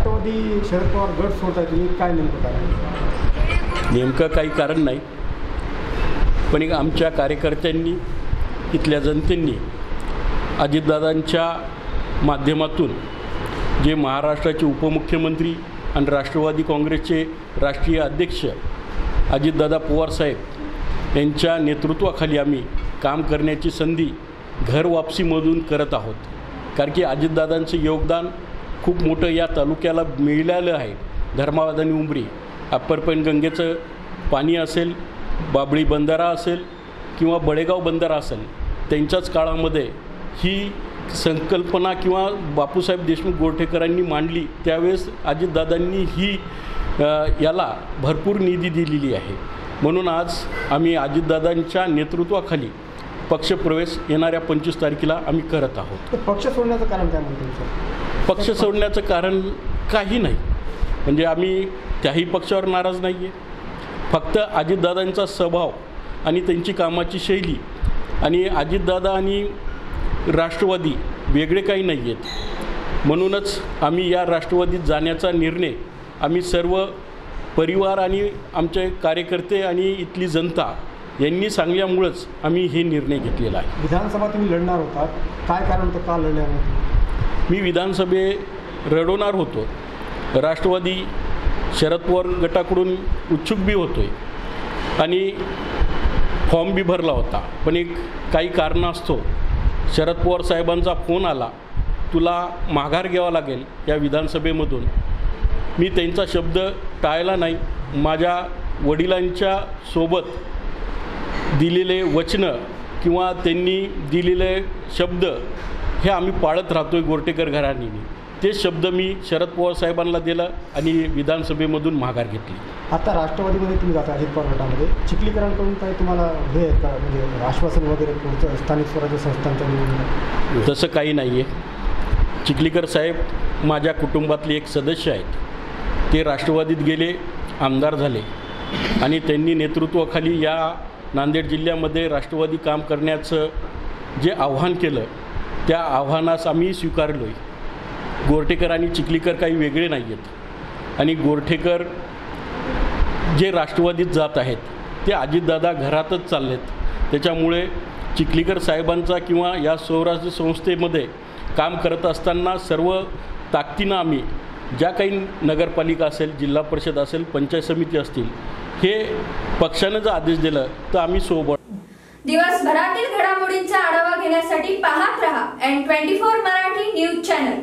राष्ट्रवादी शरद पवार गट सोडताय तुम्ही, काय नेमकं कारण? नेमकं काही कारण नाही, पण एक आमच्या कार्यकर्त्यांनी, इथल्या जनतेने अजितदादांच्या माध्यमातून जे महाराष्ट्राचे उपमुख्यमंत्री आणि राष्ट्रवादी काँग्रेसचे राष्ट्रीय अध्यक्ष अजितदादा पवारसाहेब यांच्या नेतृत्वाखाली आम्ही काम करण्याची संधी घर वापसीमधून करत आहोत. कारण की अजितदादांचं योगदान खूप मोठं या तालुक्याला मिळालं आहे. धर्माबाद आणि उमरी अप्पर पैनगंगेचं पाणी असेल, बाबळी बंधारा असेल किंवा बडेगाव बंधारा असेल, त्यांच्याच काळामध्ये ही संकल्पना किंवा बापूसाहेब देशमुख गोरठेकरांनी मांडली. त्यावेळेस अजितदादांनी ही याला भरपूर निधी दिलेली आहे. म्हणून आज आम्ही अजितदादांच्या नेतृत्वाखाली पक्षप्रवेश येणाऱ्या 25 तारखेला आम्ही करत आहोत. पक्ष सोडण्याचं कारण काय म्हणतो? पक्ष सोडण्याचं कारण काही नाही. म्हणजे आम्ही त्याही पक्षावर नाराज नाही आहे. फक्त अजितदादांचा स्वभाव आणि त्यांची कामाची शैली, आणि अजितदादा आणि राष्ट्रवादी वेगळे काही नाही आहेत. म्हणूनच आम्ही या राष्ट्रवादीत जाण्याचा निर्णय आम्ही सर्व परिवार आणि आमचे कार्यकर्ते आणि इथली जनता यांनी सांगल्यामुळंच आम्ही हे निर्णय घेतलेला आहे. विधानसभा तुम्ही लढणार होता, काय कारण होतं, का लढणार? मी विधानसभे लढवणार होतो. राष्ट्रवादी शरद पवार गटाकडून उत्सुक बी होतो आहे आणि फॉर्म बी भरला होता. पण एक काही कारणास्तव शरद पवार साहेबांचा फोन आला, तुला माघार घ्यावा लागेल या विधानसभेमधून. मी त्यांचा शब्द टाळला नाही. माझ्या वडिलांच्या सोबत दिलेले वचनं किंवा त्यांनी दिलेले शब्द हे आम्ही पाळत राहतो आहे गोरठेकर घराणीने. ते शब्द मी शरद पवार साहेबांना दिलं आणि विधानसभेमधून माघार घेतली. आता राष्ट्रवादीमध्ये तुम्ही जाता अजित पवार गटामध्ये, चिखलीकरांकडून काही तुम्हाला हे आहे का, म्हणजे आश्वासन वगैरे पुढचं स्थानिक स्वराज्य संस्थांच्या? तसं काही नाही आहे. चिखलीकर साहेब माझ्या कुटुंबातले एक सदस्य आहेत. ते राष्ट्रवादीत गेले, आमदार झाले आणि त्यांनी नेतृत्वाखाली या नांदेड जिल्ह्यामध्ये राष्ट्रवादी काम करण्याचं जे आव्हान केलं, त्या आव्हानास आम्ही स्वीकारलो आहे. गोरठेकर आणि चिखलीकर काही वेगळे नाही आहेत आणि गोरठेकर जे राष्ट्रवादीत जात आहेत ते अजितदादा घरातच चाललेत. त्याच्यामुळे चिखलीकर साहेबांचा किंवा या स्वराज्य संस्थेमध्ये काम करत असताना सर्व ताकदीनं आम्ही ज्या काही नगरपालिका असेल, जिल्हा परिषद असेल, पंचायत समिती असतील, हे पक्षानं जर आदेश दिला तर आम्ही सोबत. दिवसभरातील घडामोडींचा आढावा घेण्यासाठी पाहत रहा N24 मराठी न्यूज चॅनल.